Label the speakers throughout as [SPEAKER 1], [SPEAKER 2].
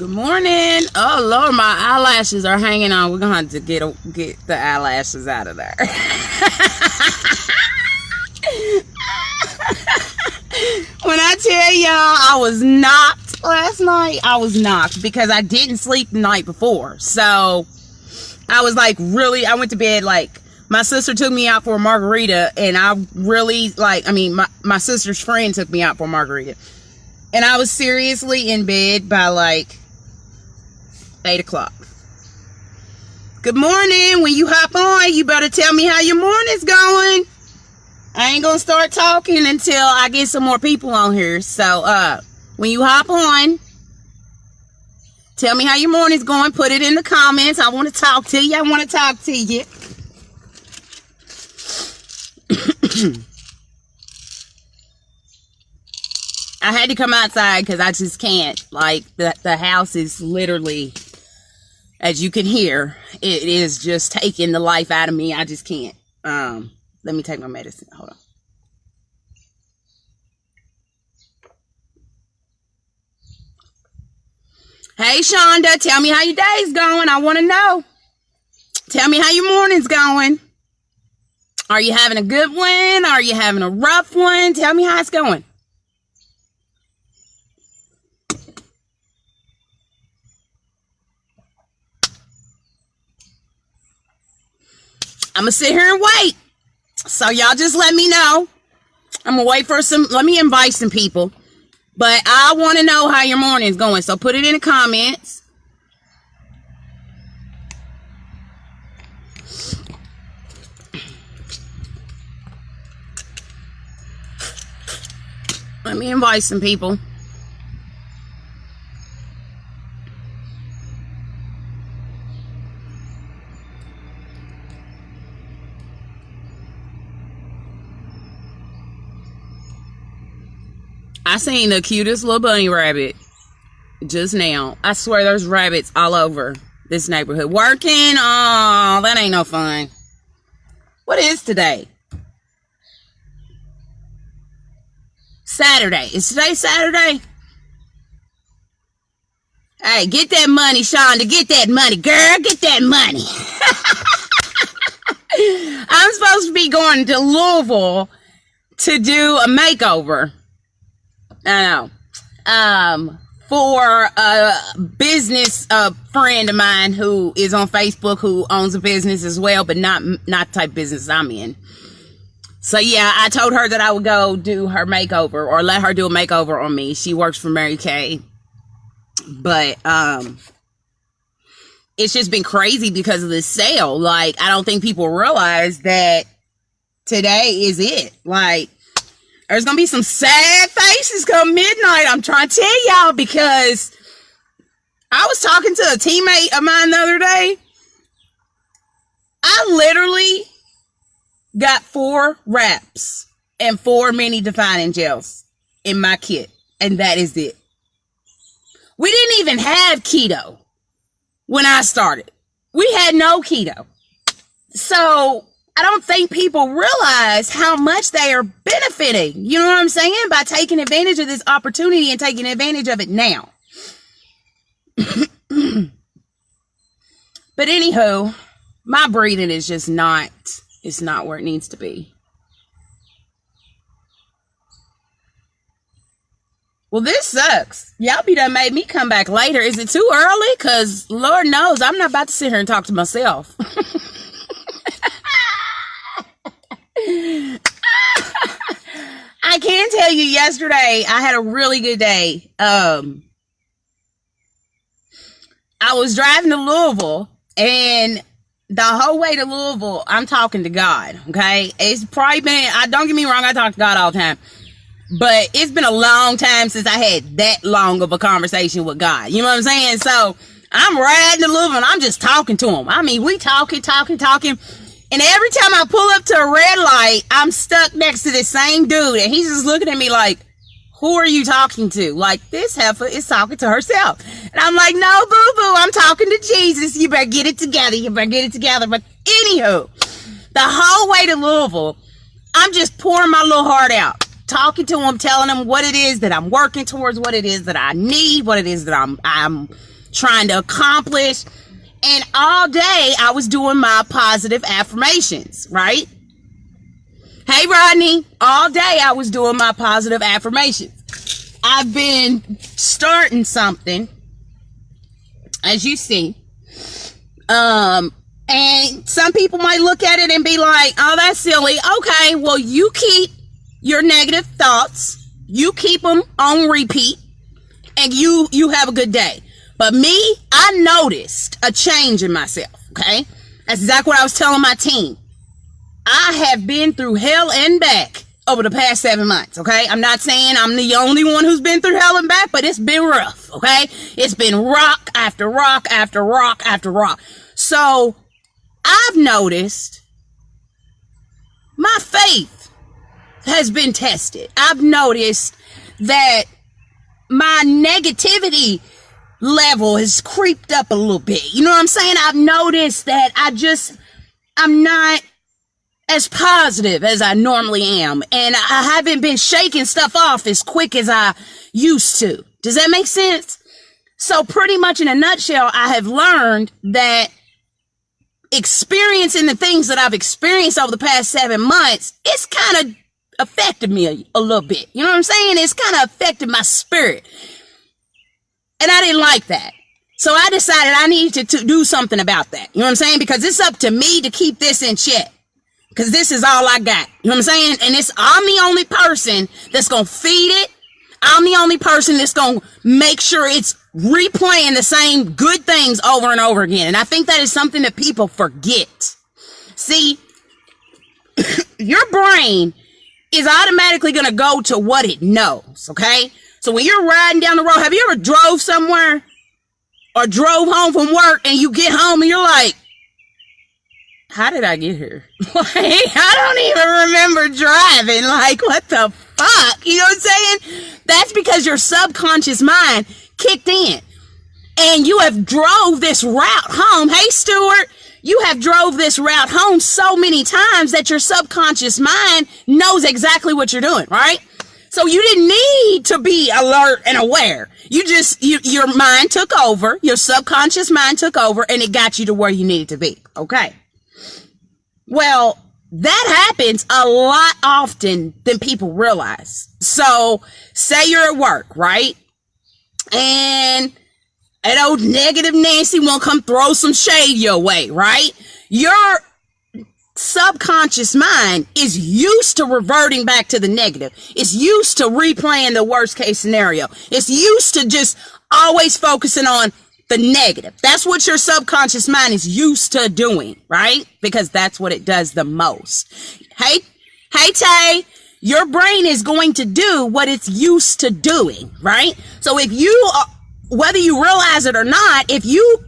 [SPEAKER 1] Good morning. Oh Lord, my eyelashes are hanging on. We're gonna have to get the eyelashes out of there. When I tell y'all I was knocked last night, I was knocked because I didn't sleep the night before. So I was like, really, I went to bed like, my sister took me out for a margarita, and I really my sister's friend took me out for a margarita, and I was seriously in bed by like 8 o'clock. Good morning. When you hop on, you better tell me how your morning's going. I ain't gonna start talking until I get some more people on here. So when you hop on, tell me how your morning's going. Put it in the comments. I want to talk to you. I had to come outside because I just can't. Like, the house is literally, as you can hear, it is just taking the life out of me. I just can't. Let me take my medicine. Hold on. Hey, Shonda, tell me how your day's going. I want to know. Tell me how your morning's going. Are you having a good one? Are you having a rough one? Tell me how it's going. I'm going to sit here and wait. So y'all just let me know. I'm going to wait for let me invite some people. But I want to know how your morning's going. So put it in the comments. Let me invite some people. I seen the cutest little bunny rabbit just now. I swear there's rabbits all over this neighborhood. Working? Oh, that ain't no fun. What is today? Saturday. Is today Saturday? Hey, get that money, Shonda. Get that money, girl. Get that money. I'm supposed to be going to Louisville to do a makeover. I know. For a business friend of mine who is on Facebook, who owns a business as well, but not the type of business I'm in. So yeah, I told her that I would go do her makeover, or let her do a makeover on me. She works for Mary Kay. But it's just been crazy because of this sale. Like, I don't think people realize that today is it. Like, there's going to be some sad faces come midnight. I'm trying to tell y'all, because I was talking to a teammate of mine the other day. I literally got 4 wraps and 4 mini defining gels in my kit. And that is it. We didn't even have keto when I started. We had no keto. So I don't think people realize how much they are benefiting. You know what I'm saying? By taking advantage of this opportunity and taking advantage of it now. But anywho, my breathing is just not, it's not where it needs to be. Well, this sucks. Y'all be done made me come back later. Is it too early? Because Lord knows I'm not about to sit here and talk to myself. I can tell you, yesterday I had a really good day. I was driving to Louisville, and the whole way to Louisville, I'm talking to God. Okay, it's probably been, don't get me wrong, I talk to God all the time, but it's been a long time since I had that long of a conversation with God. You know what I'm saying? So I'm riding to Louisville, and I'm just talking to him. I mean, we talking. And every time I pull up to a red light, I'm stuck next to this same dude. And he's just looking at me like, who are you talking to? Like, this heifer is talking to herself. And I'm like, no, boo-boo, I'm talking to Jesus. You better get it together. But anywho, the whole way to Louisville, I'm just pouring my little heart out talking to them, telling them what it is that I'm working towards, what it is that I need, what it is that I'm trying to accomplish. And all day I was doing my positive affirmations, right? Hey, Rodney, all day I was doing my positive affirmations. I've been starting something, as you see. And some people might look at it and be like, oh, that's silly. Okay, well, you keep your negative thoughts. You keep them on repeat. And you have a good day. But me, I noticed a change in myself, okay? That's exactly what I was telling my team. I have been through hell and back over the past 7 months, okay? I'm not saying I'm the only one who's been through hell and back, but it's been rough, okay? It's been rock after rock after rock after rock. So I've noticed my faith has been tested. I've noticed that my negativity level has creeped up a little bit. You know what I'm saying? I've noticed that I'm not as positive as I normally am. And I haven't been shaking stuff off as quick as I used to. Does that make sense? So pretty much in a nutshell, I have learned that experiencing the things that I've experienced over the past 7 months, it's kind of affected me a little bit. You know what I'm saying? It's kind of affected my spirit. And I didn't like that. So I decided I needed to do something about that. You know what I'm saying? Because it's up to me to keep this in check. Because this is all I got. You know what I'm saying? And I'm the only person that's going to feed it. I'm the only person that's going to make sure it's replaying the same good things over and over again. And I think that is something that people forget. See, your brain is automatically going to go to what it knows, okay? So when you're riding down the road, have you ever drove somewhere or drove home from work and you get home and you're like, how did I get here? Like, I don't even remember driving. Like, what the fuck? You know what I'm saying? That's because your subconscious mind kicked in. And you have drove this route home. Hey, Stuart, you have drove this route home so many times that your subconscious mind knows exactly what you're doing, right? So you didn't need to be alert and aware. Your mind took over, your subconscious mind took over, and it got you to where you needed to be. Okay. Well, that happens a lot often than people realize. So say you're at work, right? And that old negative Nancy won't come throw some shade your way, right? Your subconscious mind is used to reverting back to the negative. It's used to replaying the worst case scenario. It's used to just always focusing on the negative. That's what your subconscious mind is used to doing, right? Because that's what it does the most. Hey, Tay, your brain is going to do what it's used to doing, right? So if you, whether you realize it or not, if you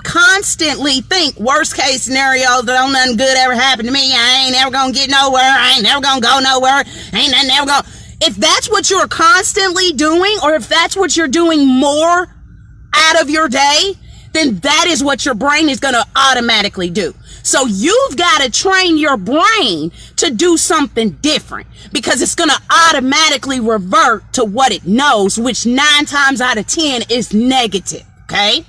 [SPEAKER 1] constantly think worst case scenario, don't nothing good ever happen to me, I ain't ever gonna get nowhere, I ain't never gonna go nowhere, ain't nothing ever gonna, if that's what you're constantly doing, or if that's what you're doing more out of your day, then that is what your brain is gonna automatically do. So you've got to train your brain to do something different, because it's gonna automatically revert to what it knows, which 9 times out of 10 is negative. Okay?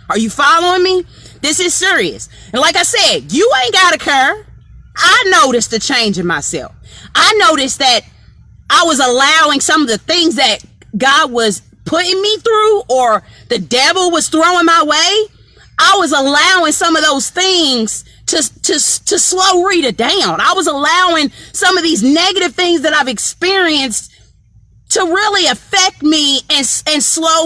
[SPEAKER 1] Are you following me? This is serious. And like I said, you ain't got to care. I noticed a change in myself. I noticed that I was allowing some of the things that God was putting me through, or the devil was throwing my way. I was allowing some of those things to slow Rita down. I was allowing some of these negative things that I've experienced to really affect me and slow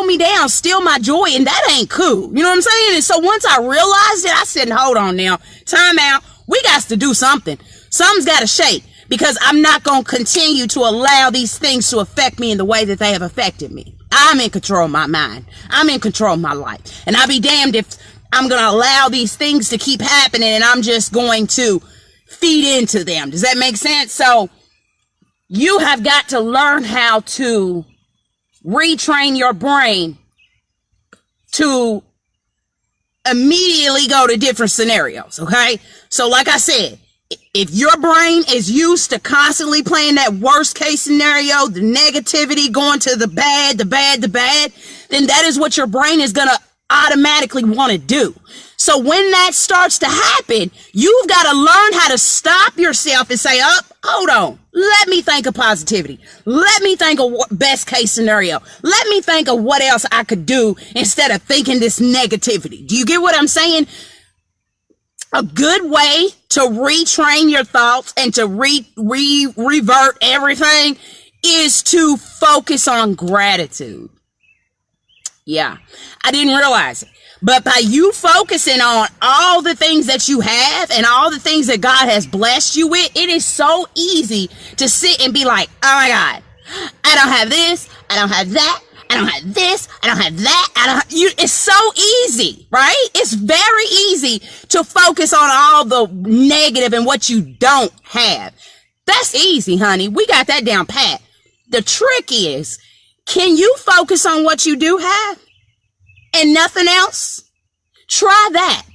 [SPEAKER 1] me down, steal my joy, and that ain't cool. You know what I'm saying? And so once I realized it, I said, hold on now, time out. We got to do something. Something's got to shake, because I'm not going to continue to allow these things to affect me in the way that they have affected me. I'm in control of my mind. I'm in control of my life. And I'll be damned if I'm going to allow these things to keep happening and I'm just going to feed into them. Does that make sense? So you have got to learn how to retrain your brain to immediately go to different scenarios, okay? So like I said, If your brain is used to constantly playing that worst case scenario, the negativity, going to the bad, then that is what your brain is going to automatically want to do. So when that starts to happen, you've got to learn how to stop yourself and say, oh, hold on. Let me think of positivity. Let me think of best case scenario. Let me think of what else I could do instead of thinking this negativity. Do you get what I'm saying? A good way to retrain your thoughts and to revert everything is to focus on gratitude. Yeah, I didn't realize it. But by you focusing on all the things that you have and all the things that God has blessed you with, it is so easy to sit and be like, oh my God, I don't have this, I don't have that, I don't have this, I don't have that, it's so easy, right? It's very easy to focus on all the negative and what you don't have. That's easy, honey. We got that down pat. The trick is, can you focus on what you do have and nothing else? Try that.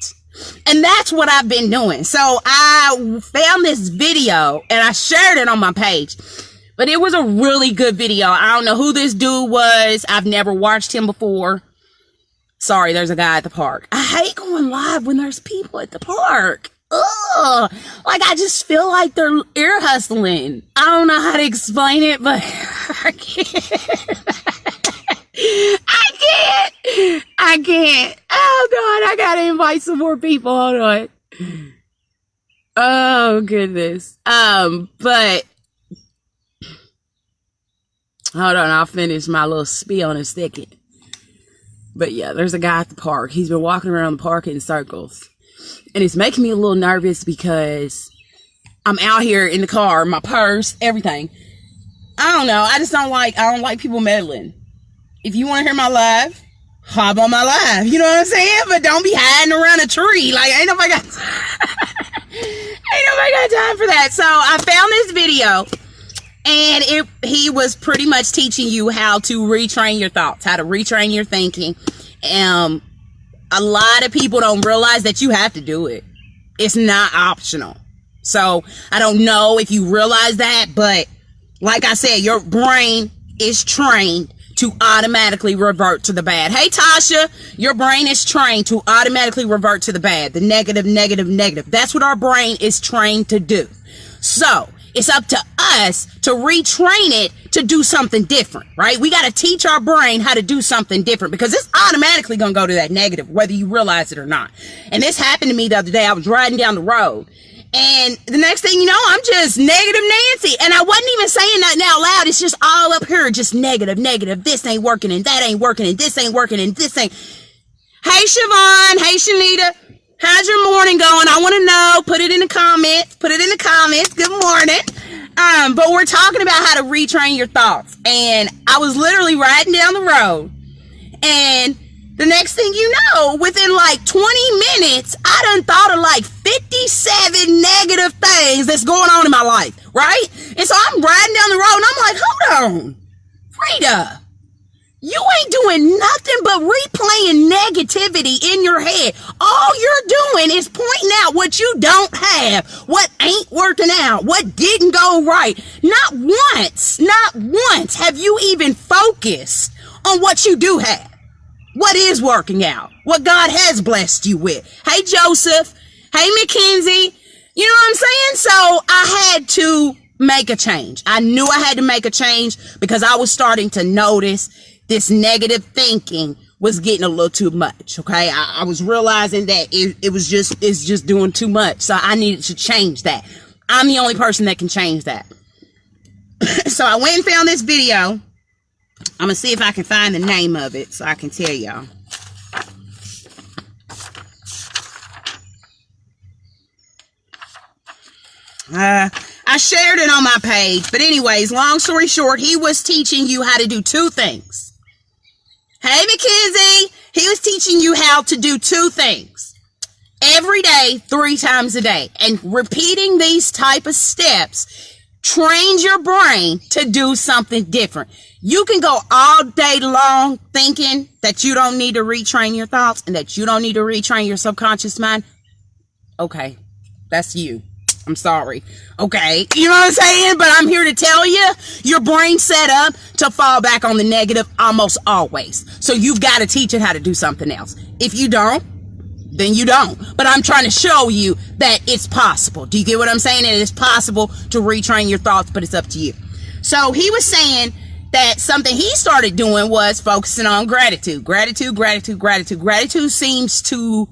[SPEAKER 1] And that's what I've been doing. So I found this video and I shared it on my page. But it was a really good video. I don't know who this dude was. I've never watched him before. Sorry, there's a guy at the park. I hate going live when there's people at the park. Ugh. Like, I just feel like they're ear hustling. I don't know how to explain it, but I can't. I can't. Oh, God, I gotta invite some more people. Hold on. Oh, goodness. But hold on, I'll finish my little spiel in a second. But yeah, there's a guy at the park. He's been walking around the park in circles. And it's making me a little nervous because I'm out here in the car, my purse, everything. I don't know. I don't like people meddling. If you want to hear my live, hop on my live. You know what I'm saying? But don't be hiding around a tree. Like, ain't nobody got time for that. So I found this video. And he was pretty much teaching you how to retrain your thoughts, how to retrain your thinking. A lot of people don't realize that you have to do it. It's not optional. So I don't know if you realize that, but like I said, your brain is trained to automatically revert to the bad. Hey, Tasha, your brain is trained to automatically revert to the bad, the negative, negative, negative. That's what our brain is trained to do. So it's up to us to retrain it to do something different, right? We got to teach our brain how to do something different because it's automatically going to go to that negative, whether you realize it or not. And this happened to me the other day. I was riding down the road and the next thing you know, I'm just negative Nancy. And I wasn't even saying nothing out loud. It's just all up here, just negative, negative. This ain't working and that ain't working and this ain't working and this ain't. Hey, Siobhan. Hey, Shanita. How's your morning going? I want to know. Put it in the comments. Put it in the comments. Good morning. But we're talking about how to retrain your thoughts. And I was literally riding down the road. And the next thing you know, within like 20 minutes, I done thought of like 57 negative things that's going on in my life, right? And so I'm riding down the road and I'm like, hold on, Rita, you ain't doing nothing but replaying negativity in your head. All you're doing is pointing out what you don't have, what ain't working out, what didn't go right. Not once have you even focused on what you do have. What is working out? What God has blessed you with. Hey, Joseph. Hey, Mackenzie. You know what I'm saying? So I had to make a change. I knew I had to make a change because I was starting to notice this negative thinking was getting a little too much. Okay. I was realizing that it's just doing too much. So I needed to change that. I'm the only person that can change that. So I went and found this video. I'm going to see if I can find the name of it so I can tell y'all. I shared it on my page. But anyways, long story short, he was teaching you how to do two things. Hey, Mackenzie. He was teaching you how to do two things. Every day, 3 times a day. And repeating these type of steps trains your brain to do something different. You can go all day long thinking that you don't need to retrain your thoughts and that you don't need to retrain your subconscious mind. Okay, that's you. I'm sorry. Okay. You know what I'm saying? But I'm here to tell you, your brain's set up to fall back on the negative almost always. So you've got to teach it how to do something else. If you don't, then you don't. But I'm trying to show you that it's possible. Do you get what I'm saying? It is possible to retrain your thoughts, but it's up to you. So he was saying that something he started doing was focusing on gratitude. Gratitude seems to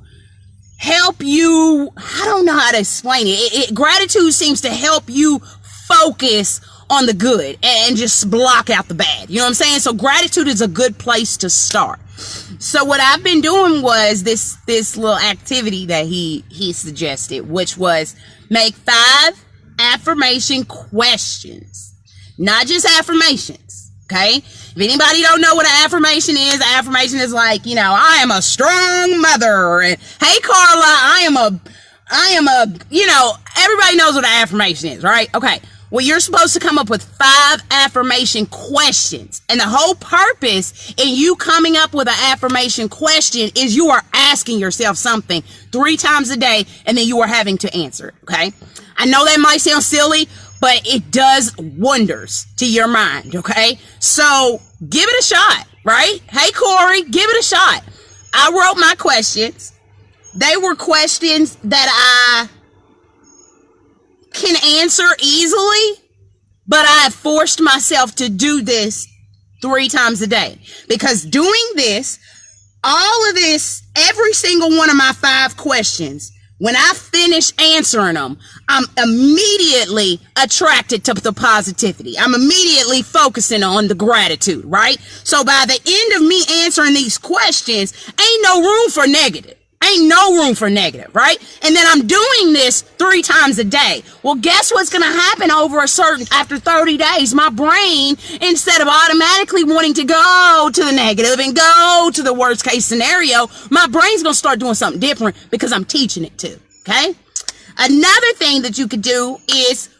[SPEAKER 1] help you. I don't know how to explain it. Gratitude seems to help you focus on the good and just block out the bad. You know what I'm saying? So gratitude is a good place to start. So what I've been doing was this little activity that he suggested, which was make 5 affirmation questions, not just affirmations. Okay. If anybody don't know what an affirmation is like, you know, I am a strong mother. And hey, Carla, I am a, you know, everybody knows what an affirmation is, right? Okay. Well, you're supposed to come up with 5 affirmation questions. And the whole purpose in you coming up with an affirmation question is you are asking yourself something 3 times a day, and then you are having to answer it. Okay. I know that might sound silly, but it does wonders to your mind, okay? So give it a shot, right? Hey, Corey, give it a shot. I wrote my questions. They were questions that I can answer easily, but I have forced myself to do this 3 times a day. Because doing this, all of this, every single one of my 5 questions, when I finish answering them, I'm immediately attracted to the positivity. I'm immediately focusing on the gratitude, right? So by the end of me answering these questions, ain't no room for negative. Ain't no room for negative, right? And then I'm doing this 3 times a day. Well, guess what's going to happen after 30 days? My brain, instead of automatically wanting to go to the negative and go to the worst case scenario, my brain's going to start doing something different because I'm teaching it to, okay? Another thing that you could do is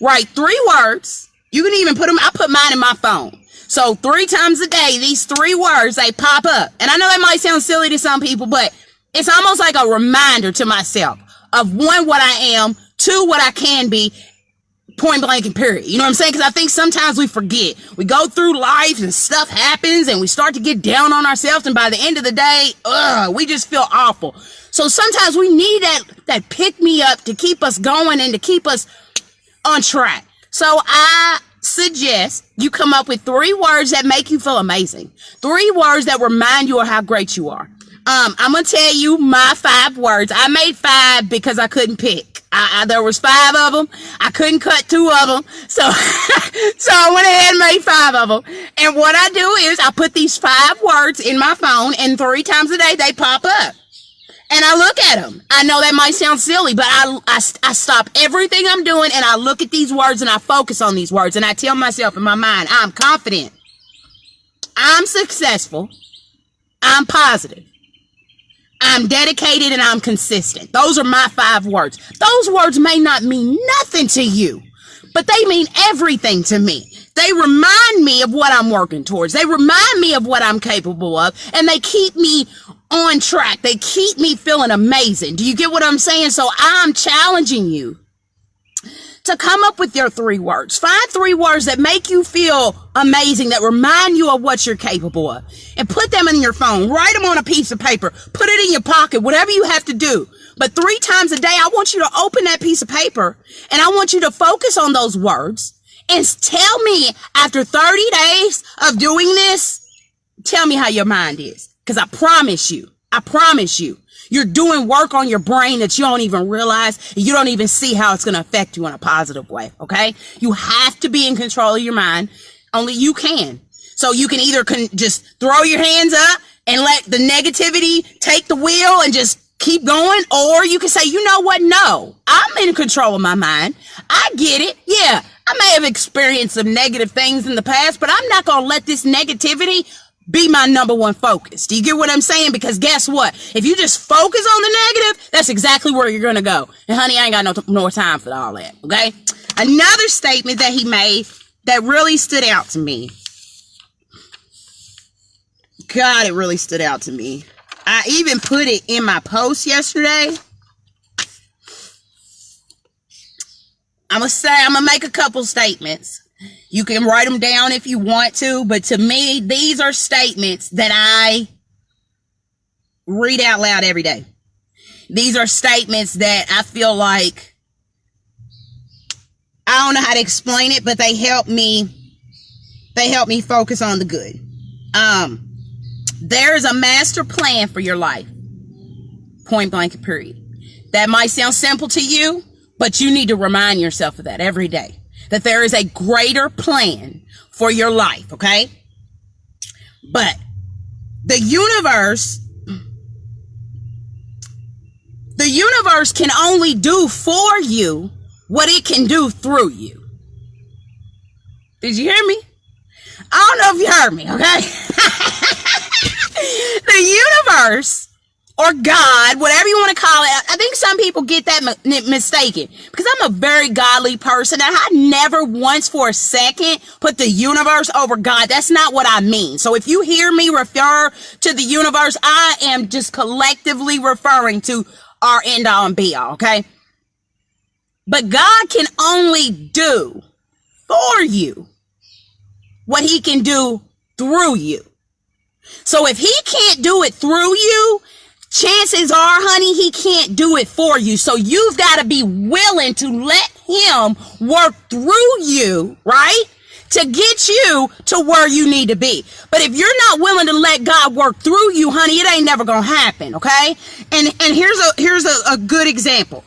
[SPEAKER 1] write 3 words. You can even I put mine in my phone. So 3 times a day, these 3 words, they pop up. And I know that might sound silly to some people, but it's almost like a reminder to myself of 1, what I am, 2, what I can be, point blank and period. You know what I'm saying? Because I think sometimes we forget. We go through life and stuff happens and we start to get down on ourselves. And by the end of the day, we just feel awful. So sometimes we need that pick me up to keep us going and to keep us on track. So I suggest you come up with 3 words that make you feel amazing. 3 words that remind you of how great you are. I'm going to tell you my 5 words. I made 5 because I couldn't pick. There was 5 of them. I couldn't cut 2 of them. So, so I went ahead and made 5 of them. And what I do is I put these 5 words in my phone, and 3 times a day they pop up. And I look at them. I know that might sound silly, but I stop everything I'm doing and I look at these words and I focus on these words. And I tell myself in my mind, I'm confident. I'm successful. I'm positive. I'm dedicated and I'm consistent. Those are my 5 words. Those words may not mean nothing to you, but they mean everything to me. They remind me of what I'm working towards. They remind me of what I'm capable of, and they keep me on track. They keep me feeling amazing. Do you get what I'm saying? So I'm challenging you to come up with your 3 words. Find 3 words that make you feel amazing, that remind you of what you're capable of, and put them in your phone. Write them on a piece of paper. Put it in your pocket, whatever you have to do. But 3 times a day, I want you to open that piece of paper and I want you to focus on those words and tell me after 30 days of doing this, tell me how your mind is. Because I promise you, you're doing work on your brain that you don't even realize. And you don't even see how it's going to affect you in a positive way. Okay. You have to be in control of your mind. Only you can. So you can either just throw your hands up and let the negativity take the wheel and just keep going. Or you can say, you know what? No, I'm in control of my mind. I get it. Yeah. I may have experienced some negative things in the past, but I'm not going to let this negativity be my number 1 focus. Do you get what I'm saying? Because guess what? If you just focus on the negative, that's exactly where you're going to go. And honey, I ain't got no more time for all that. Okay. Another statement that he made that really stood out to me. God, it really stood out to me. I even put it in my post yesterday. I'm gonna make a couple statements. You can write them down if you want to, but to me, these are statements that I read out loud every day. These are statements that I feel like, I don't know how to explain it, but they help me focus on the good. There's a master plan for your life. Point blank, period. That might sound simple to you, but you need to remind yourself of that every day. That there is a greater plan for your life, okay? But the universe can only do for you what it can do through you. Did you hear me? I don't know if you heard me, okay? The universe, or God, whatever you want to call it. I think some people get that mistaken, because I'm a very godly person, and I never once for a second put the universe over God. That's not what I mean. So if you hear me refer to the universe, I am just collectively referring to our end all and be all, okay? But God can only do for you what he can do through you. So if he can't do it through you, chances are, honey, he can't do it for you. So you've got to be willing to let him work through you, right? To get you to where you need to be. But if you're not willing to let God work through you, honey, it ain't never going to happen, okay? And here's a good example.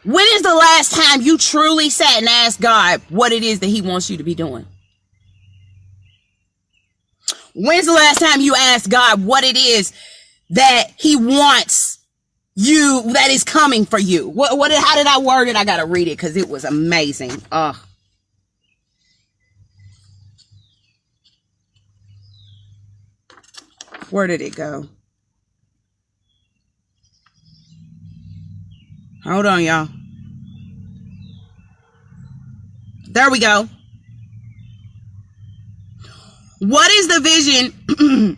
[SPEAKER 1] When is the last time you truly sat and asked God what it is that he wants you to be doing? When's the last time you asked God what it is that he wants you, that is coming for you? How did I word it? I got to read it because it was amazing. Where did it go? Hold on, y'all. There we go. What is the vision?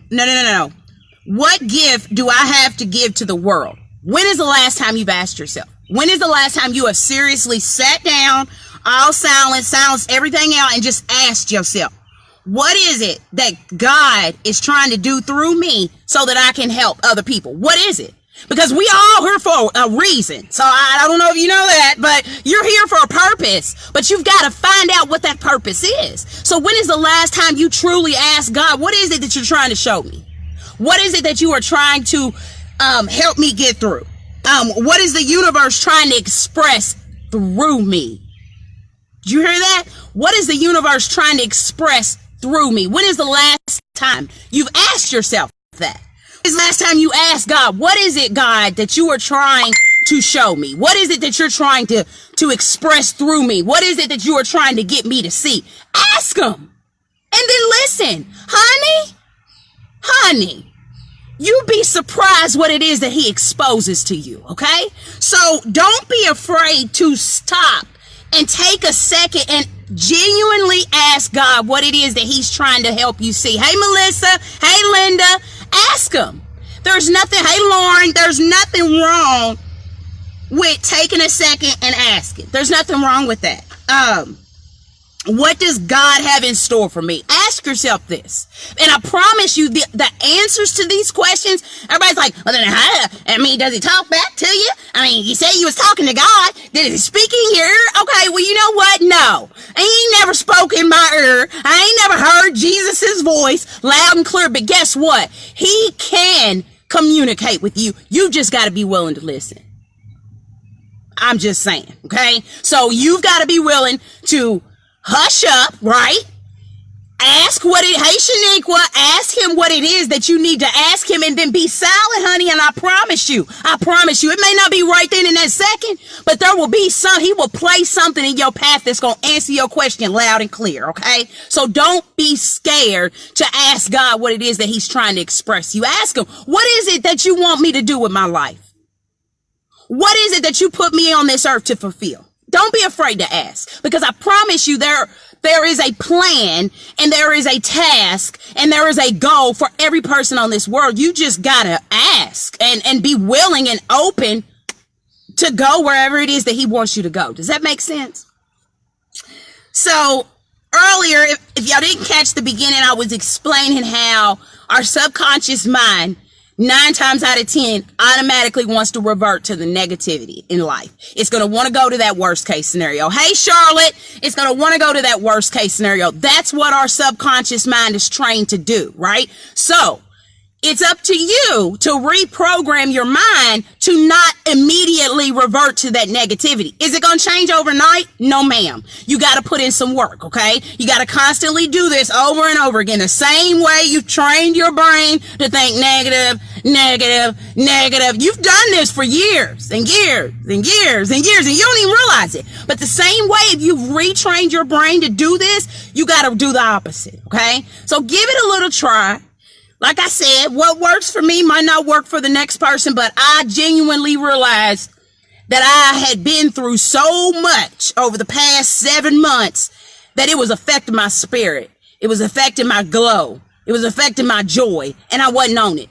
[SPEAKER 1] No. What gift do I have to give to the world? When is the last time you've asked yourself? When is the last time you have seriously sat down, all silent, silenced everything out, and just asked yourself, what is it that God is trying to do through me so that I can help other people? What is it? Because we all here for a reason. So I don't know if you know that, but you're here for a purpose. But you've got to find out what that purpose is. So when is the last time you truly asked God, what is it that you're trying to show me? What is it that you are trying to help me get through? What is the universe trying to express through me? Did you hear that? What is the universe trying to express through me? When is the last time you've asked yourself that? When is the last time you asked God, what is it, God, that you are trying to show me? What is it that you're trying to express through me? What is it that you are trying to get me to see? Ask him. And then listen, honey, you'd be surprised what it is that he exposes to you, okay? So don't be afraid to stop and take a second and genuinely ask God what it is that he's trying to help you see. Hey, Melissa. Hey, Linda. Ask him. There's nothing, hey, Lauren, there's nothing wrong with taking a second and asking. There's nothing wrong with that. What does God have in store for me? Ask yourself this. And I promise you the answers to these questions, everybody's like, well, then does he talk back to you? You said you was talking to God. Did he speak in your ear? Okay, well, you know what? No. I ain't never spoke in my ear. I ain't never heard Jesus's voice loud and clear. But guess what? He can communicate with you. You just got to be willing to listen. I'm just saying, okay? So you've got to be willing to hush up, right? Ask hey, Shaniqua, ask him what it is that you need to ask him, and then be silent, honey, and I promise you, it may not be right then in that second, but there will be he will place something in your path that's going to answer your question loud and clear, okay? So don't be scared to ask God what it is that he's trying to express. You ask him, what is it that you want me to do with my life? What is it that you put me on this earth to fulfill? Don't be afraid to ask, because I promise you there is a plan, and there is a task, and there is a goal for every person on this world. You just gotta ask and be willing and open to go wherever it is that he wants you to go. Does that make sense? So earlier, if y'all didn't catch the beginning, I was explaining how our subconscious mind 9 times out of 10 automatically wants to revert to the negativity in life. It's going to want to go to that worst case scenario. Hey, Charlotte, it's going to want to go to that worst case scenario. That's what our subconscious mind is trained to do, right? So it's up to you to reprogram your mind to not immediately revert to that negativity. Is it going to change overnight? No, ma'am. You got to put in some work, okay? You got to constantly do this over and over again. The same way you've trained your brain to think negative, negative, negative. You've done this for years and years and years and years, and you don't even realize it. But the same way, if you've retrained your brain to do this, you got to do the opposite, okay? So give it a little try. Like I said, what works for me might not work for the next person, but I genuinely realized that I had been through so much over the past 7 months that it was affecting my spirit. It was affecting my glow. It was affecting my joy, and I wasn't on it.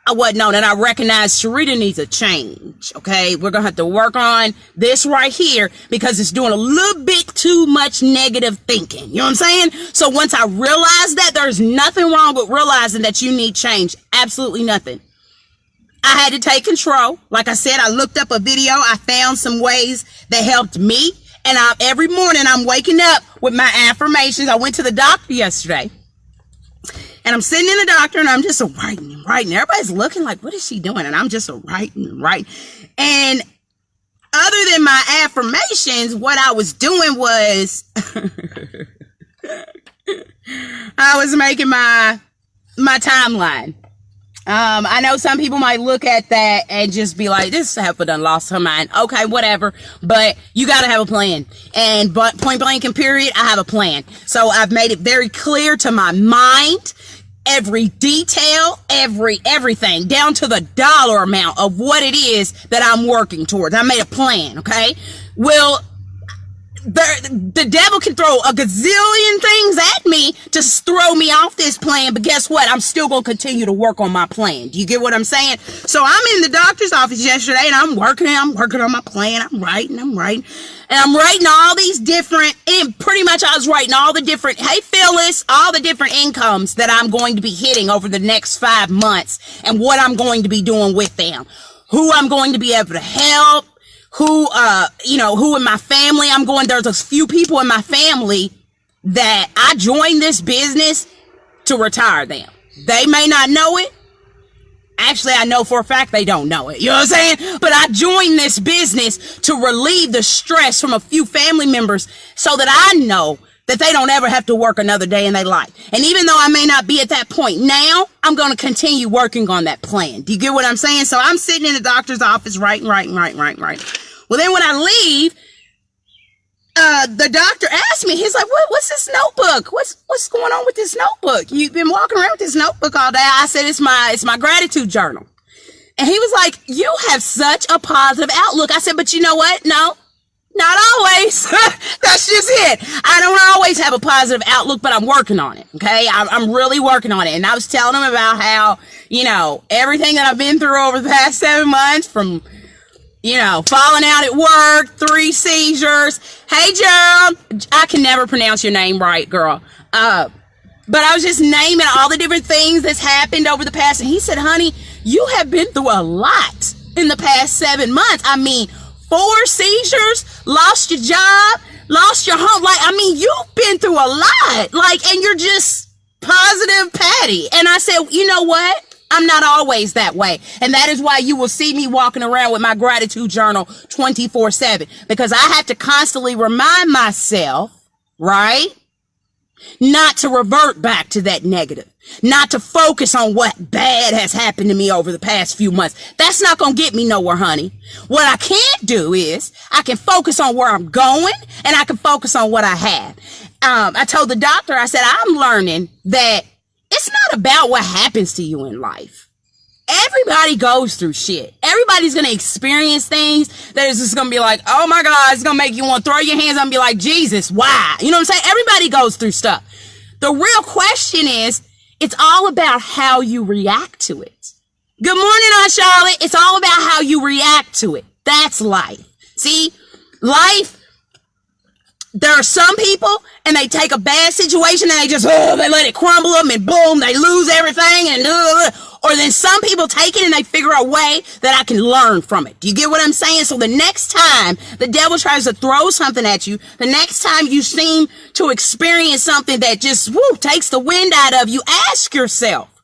[SPEAKER 1] I recognized Sharita needs a change, okay? We're going to have to work on this right here because it's doing a little bit too much negative thinking. You know what I'm saying? So once I realized that, there's nothing wrong with realizing that you need change. Absolutely nothing. I had to take control. Like I said, I looked up a video. I found some ways that helped me. And every morning I'm waking up with my affirmations. I went to the doctor yesterday. And I'm sitting in the doctor and I'm just writing. Everybody's looking like, what is she doing? And I'm just writing. And other than my affirmations, what I was doing was I was making my timeline. I know some people might look at that and just be like, this heifer done lost her mind. Okay, whatever. But you got to have a plan. And but point blank and period, I have a plan. So I've made it very clear to my mind, every detail, everything, down to the dollar amount of what it is that I'm working towards. I made a plan, okay? Well, the devil can throw a gazillion things at me to throw me off this plan, but guess what? I'm still going to continue to work on my plan. Do you get what I'm saying? So I'm in the doctor's office yesterday and I'm working on my plan. I'm writing. And I'm writing all these different, and pretty much I was writing all the different, hey Phyllis, all the different incomes that I'm going to be hitting over the next 5 months and what I'm going to be doing with them, who I'm going to be able to help, who in my family there's a few people in my family that I joined this business to retire them. They may not know it. Actually, I know for a fact they don't know it. You know what I'm saying? But I joined this business to relieve the stress from a few family members so that I know that they don't ever have to work another day in their life. And even though I may not be at that point now, I'm going to continue working on that plan. Do you get what I'm saying? So I'm sitting in the doctor's office writing. Well, then when I leave, the doctor asked me, he's like, what's this notebook? What's going on with this notebook? You've been walking around with this notebook all day. I said, it's my gratitude journal. And he was like, you have such a positive outlook. I said, but you know what? No, not always. That's just it. I don't always have a positive outlook, but I'm working on it. Okay. I'm really working on it. And I was telling him about how, everything that I've been through over the past 7 months, from falling out at work, 3 seizures. Hey, Gerald, I can never pronounce your name right, girl. But I was just naming all the different things that's happened over the past. And he said, honey, you have been through a lot in the past 7 months. I mean, 4 seizures, lost your job, lost your home. You've been through a lot. And you're just positive Patty. And I said, you know what? I'm not always that way. And that is why you will see me walking around with my gratitude journal 24/7, because I have to constantly remind myself, right? Not to revert back to that negative, not to focus on what bad has happened to me over the past few months. That's not going to get me nowhere, honey. What I can't do is I can focus on where I'm going and I can focus on what I have. I told the doctor, I said, I'm learning that it's not about what happens to you in life. Everybody goes through shit. Everybody's going to experience things that is just going to be like, oh my God, it's going to make you want to throw your hands up and be like, Jesus, why? You know what I'm saying? Everybody goes through stuff. The real question is, it's all about how you react to it. Good morning, Aunt Charlotte. It's all about how you react to it. That's life. See, life, there are some people and they take a bad situation and they just, they let it crumble them and boom, they lose everything and or then some people take it and they figure a way that I can learn from it. Do you get what I'm saying? So the next time the devil tries to throw something at you, the next time you seem to experience something that just takes the wind out of you, ask yourself,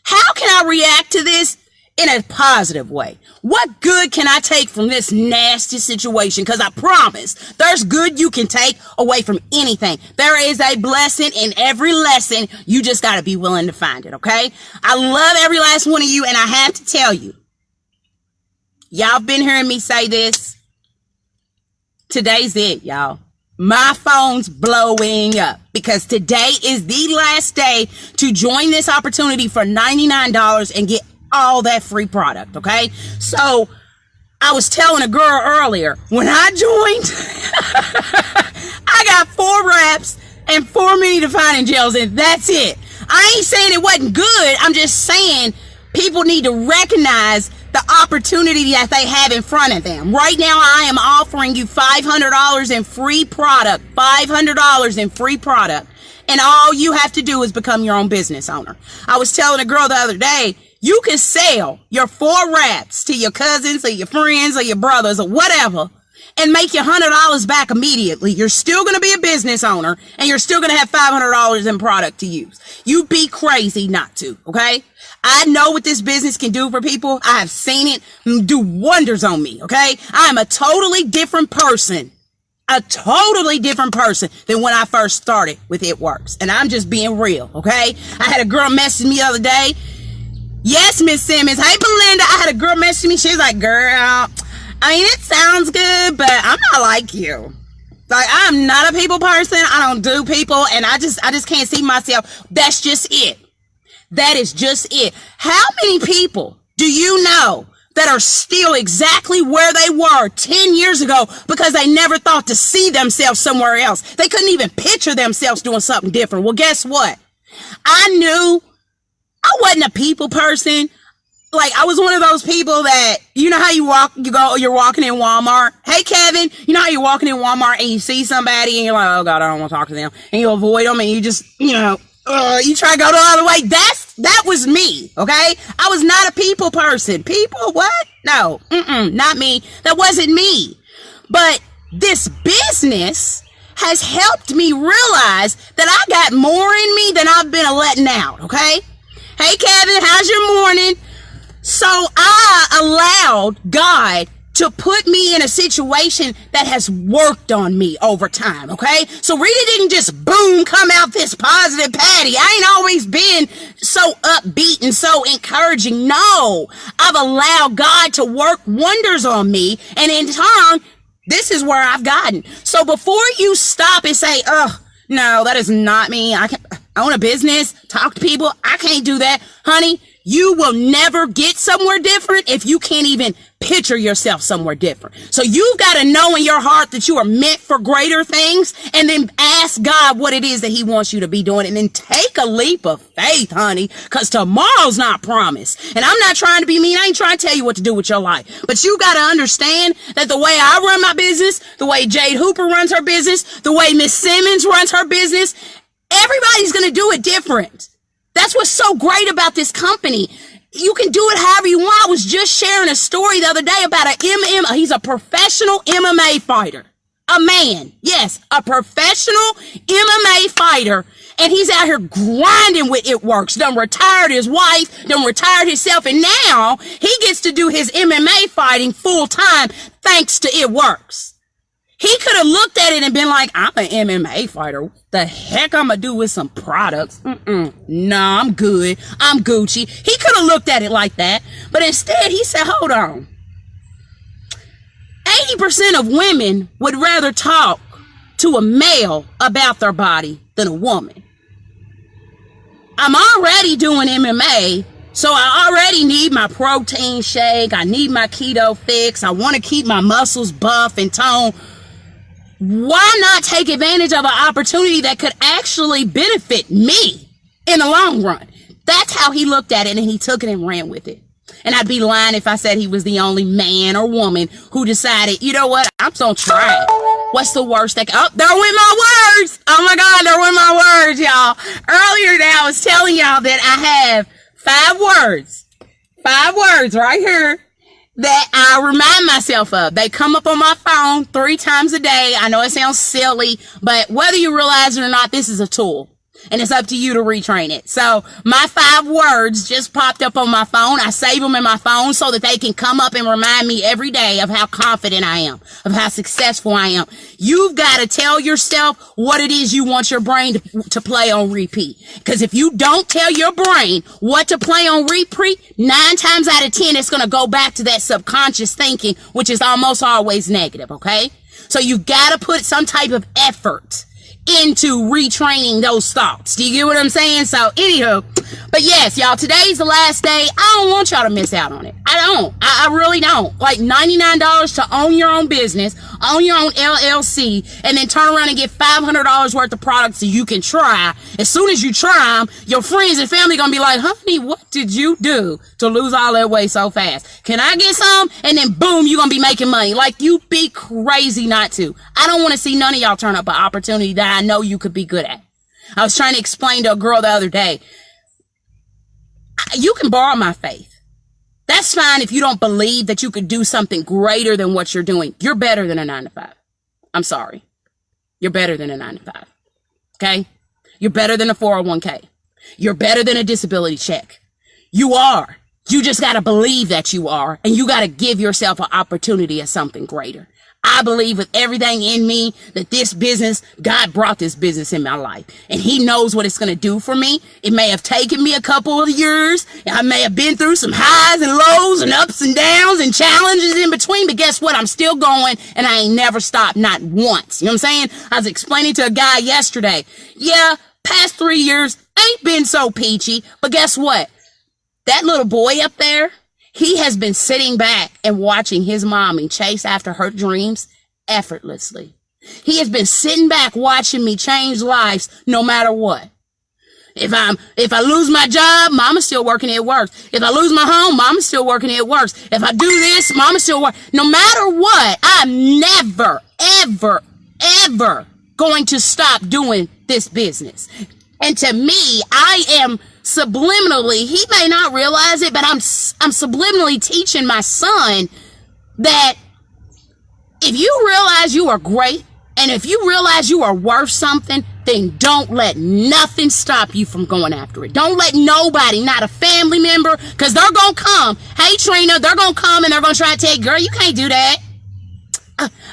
[SPEAKER 1] how can I react to this in a positive way? What good can I take from this nasty situation? Because I promise there's good you can take away from anything. There is a blessing in every lesson. You just got to be willing to find it, okay? I love every last one of you, and I have to tell you, y'all been hearing me say this. Today's it, y'all. My phone's blowing up because today is the last day to join this opportunity for $99 and get all that free product, okay? So I was telling a girl earlier, when I joined, I got 4 wraps and 4 mini defining gels, and that's it. I ain't saying it wasn't good. I'm just saying people need to recognize the opportunity that they have in front of them. Right now, I am offering you $500 in free product, $500 in free product, and all you have to do is become your own business owner. I was telling a girl the other day, you can sell your 4 wraps to your cousins or your friends or your brothers or whatever and make your $100 back immediately. You're still going to be a business owner and you're still going to have $500 in product to use. You'd be crazy not to, okay? I know what this business can do for people. I have seen it do wonders on me, okay? I am a totally different person. A totally different person than when I first started with It Works. And I'm just being real, okay? I had a girl message me the other day. Yes, Miss Simmons. Hey, Belinda. I had a girl message me. She was like, girl, I mean, it sounds good, but I'm not like you. Like, I'm not a people person. I don't do people. And I just can't see myself. That's just it. That is just it. How many people do you know that are still exactly where they were 10 years ago because they never thought to see themselves somewhere else? They couldn't even picture themselves doing something different. Well, guess what? I knew I wasn't a people person. Like, I was one of those people that, you know how you're walking in Walmart. Hey, Kevin, you know how you're walking in Walmart and you see somebody and you're like, oh God, I don't want to talk to them. And you avoid them and you just, you try to go the other way. That was me. Okay. I was not a people person. People, what? No, not me. That wasn't me. But this business has helped me realize that I got more in me than I've been letting out. Okay. Hey, Kevin, how's your morning? So I allowed God to put me in a situation that has worked on me over time, okay? So Rita didn't just, boom, come out this positive Patty. I ain't always been so upbeat and so encouraging. No, I've allowed God to work wonders on me, and in turn, this is where I've gotten. So before you stop and say, oh, no, that is not me. I own a business, talk to people. I can't do that. Honey, you will never get somewhere different if you can't even picture yourself somewhere different. So you've got to know in your heart that you are meant for greater things, and then ask God what it is that he wants you to be doing, and then take a leap of faith, honey, because tomorrow's not promised. And I'm not trying to be mean. I ain't trying to tell you what to do with your life, but you got to understand that the way I run my business, the way Jade Hooper runs her business, the way Miss Simmons runs her business, everybody's going to do it different. That's what's so great about this company. You can do it however you want. I was just sharing a story the other day about he's a professional MMA fighter. A man. Yes, a professional MMA fighter. And he's out here grinding with It Works. Done retired his wife, done retired himself, and now he gets to do his MMA fighting full time thanks to It Works. He could have looked at it and been like, I'm an MMA fighter. What the heck I'm going to do with some products? Nah, I'm good. I'm Gucci. He could have looked at it like that. But instead, he said, hold on. 80% of women would rather talk to a male about their body than a woman. I'm already doing MMA, so I already need my protein shake. I need my keto fix. I want to keep my muscles buff and toned. Why not take advantage of an opportunity that could actually benefit me in the long run? That's how he looked at it, and he took it and ran with it. And I'd be lying if I said he was the only man or woman who decided, you know what, I'm just gonna try it. What's the worst that oh, there went my words. Oh my God, there went my words, y'all. Earlier today, I was telling y'all that I have 5 words right here that I remind myself of. They come up on my phone 3 times a day. I know it sounds silly, but whether you realize it or not, this is a tool. And it's up to you to retrain it. So my 5 words just popped up on my phone. I save them in my phone so that they can come up and remind me every day of how confident I am, of how successful I am. You've got to tell yourself what it is you want your brain to play on repeat. Because if you don't tell your brain what to play on repeat, 9 times out of 10, it's going to go back to that subconscious thinking, which is almost always negative. Okay. So you've got to put some type of effort into retraining those thoughts. Do you get what I'm saying? So anywho, but yes, y'all, today's the last day. I don't want y'all to miss out on it. I really don't. Like $99 to own your own business, own your own LLC, and then turn around and get $500 worth of products that you can try. As soon as you try them, your friends and family gonna be like, honey, what did you do to lose all that weight so fast? Can I get some? And then boom, you're gonna be making money. Like, you be crazy not to. I don't want to see none of y'all turn up an opportunity that I know you could be good at. I was trying to explain to a girl the other day, you can borrow my faith. That's fine if you don't believe that you could do something greater than what you're doing. You're better than a 9-to-5. I'm sorry. You're better than a 9-to-5. Okay? You're better than a 401k. You're better than a disability check. You are. You just got to believe that you are, and you got to give yourself an opportunity at something greater. I believe with everything in me that this business, God brought this business in my life, and he knows what it's going to do for me. It may have taken me a couple of years. I may have been through some highs and lows and ups and downs and challenges in between, but guess what? I'm still going, and I ain't never stopped, not once. You know what I'm saying? I was explaining to a guy yesterday. Yeah, past 3 years ain't been so peachy, but guess what? That little boy up there, he has been sitting back and watching his mommy chase after her dreams effortlessly. He has been sitting back watching me change lives no matter what. If I lose my job, mama's still working at work. If I lose my home, mama's still working at work. If I do this, mama's still working. No matter what, I'm never, ever, ever going to stop doing this business. And to me, I am subliminally, he may not realize it, but I'm subliminally teaching my son that if you realize you are great, and if you realize you are worth something, then don't let nothing stop you from going after it. Don't let nobody, not a family member, because they're going to come. Hey, Trina, they're going to come and they're going to try to tell you, girl, you can't do that.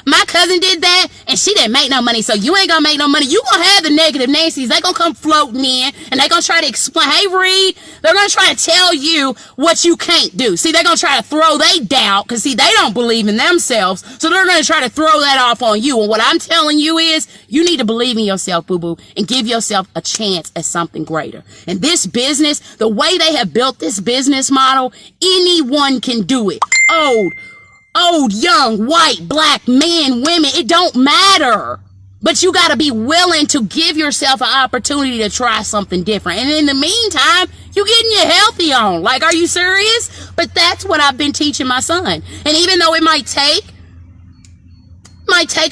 [SPEAKER 1] My cousin did that, and she didn't make no money, so you ain't gonna make no money. You gonna have the negative Nancy's. They gonna come floating in, and they gonna try to explain, hey, Reed, they're gonna try to tell you what you can't do. See, they're gonna try to throw they doubt, because, see, they don't believe in themselves, so they're gonna try to throw that off on you. And what I'm telling you is, you need to believe in yourself, boo-boo, and give yourself a chance at something greater. And this business, the way they have built this business model, anyone can do it. Old, young, white, black, men, women, it don't matter. But you got to be willing to give yourself an opportunity to try something different. And in the meantime, you getting your healthy on. Like, are you serious? But that's what I've been teaching my son. And even though it might take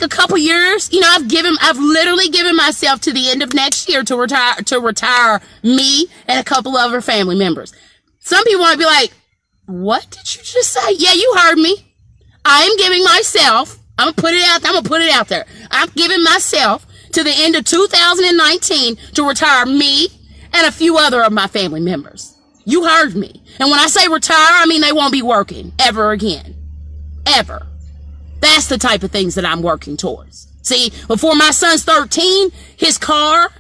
[SPEAKER 1] a couple years, you know, I've literally given myself to the end of next year to retire me and a couple of other family members. Some people might be like, what did you just say? Yeah, you heard me. I'm giving myself, I'm going to put it out there. I'm giving myself to the end of 2019 to retire me and a few other of my family members. You heard me. And when I say retire, I mean they won't be working ever again. Ever. That's the type of things that I'm working towards. See, before my son's 13, his car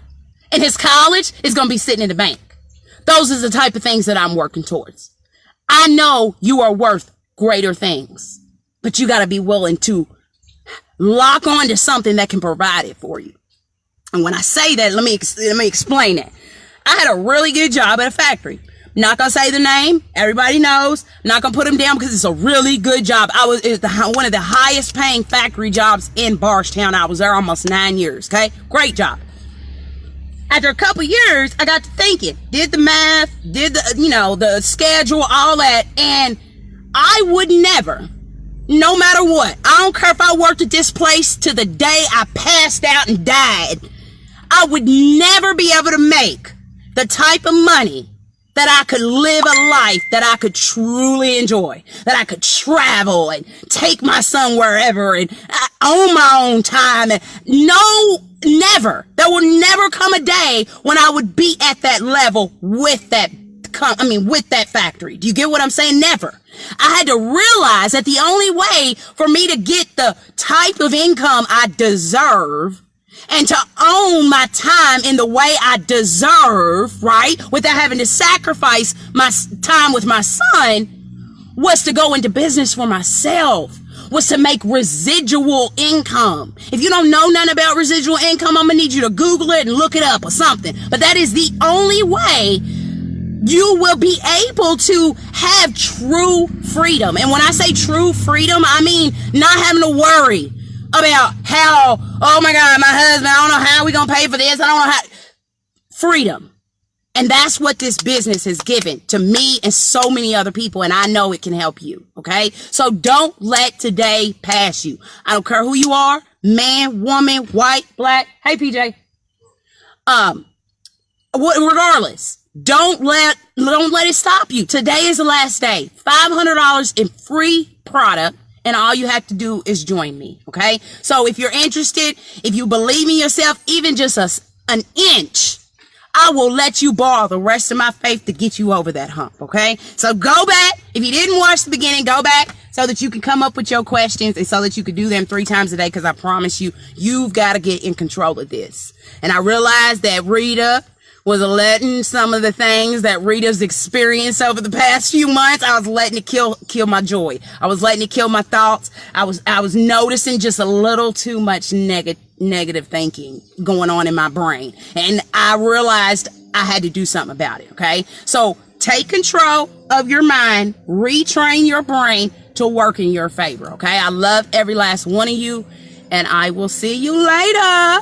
[SPEAKER 1] and his college is going to be sitting in the bank. Those are the type of things that I'm working towards. I know you are worth greater things. But you got to be willing to lock on to something that can provide it for you. And when I say that, let me explain it. I had a really good job at a factory. I'm not going to say the name. Everybody knows. I'm not going to put them down because it's a really good job. It's one of the highest paying factory jobs in Barstown. I was there almost 9 years. Okay. Great job. After a couple years, I got to thinking, did the math, did the schedule, all that, and I would never, no matter what, I don't care if I worked at this place to the day I passed out and died, I would never be able to make the type of money that I could live a life that I could truly enjoy, that I could travel and take my son wherever and own my own time. And no, never. There will never come a day when I would be at that level with that factory. Do you get what I'm saying? Never. I had to realize that the only way for me to get the type of income I deserve and to own my time in the way I deserve, right, without having to sacrifice my time with my son, was to go into business for myself, was to make residual income. If you don't know nothing about residual income, I'm gonna need you to Google it and look it up or something. But that is the only way you will be able to have true freedom. And when I say true freedom, I mean not having to worry about how, oh my God, my husband, I don't know how we gonna pay for this. I don't know how. Freedom. And that's what this business has given to me and so many other people. And I know it can help you. Okay. So don't let today pass you. I don't care who you are, man, woman, white, black. Hey, PJ. Regardless, don't let it stop you. Today is the last day. $500 in free product. And all you have to do is join me, okay? So if you're interested, if you believe in yourself, even just an inch, I will let you borrow the rest of my faith to get you over that hump, okay? So go back. If you didn't watch the beginning, go back so that you can come up with your questions and so that you can do them 3 times a day, because I promise you, you've got to get in control of this. And I realized that Rita was letting some of the things that Rita's experienced over the past few months, I was letting it kill my joy. I was letting it kill my thoughts. I was noticing just a little too much negative thinking going on in my brain. And I realized I had to do something about it, okay? So take control of your mind, retrain your brain to work in your favor, okay? I love every last one of you, and I will see you later.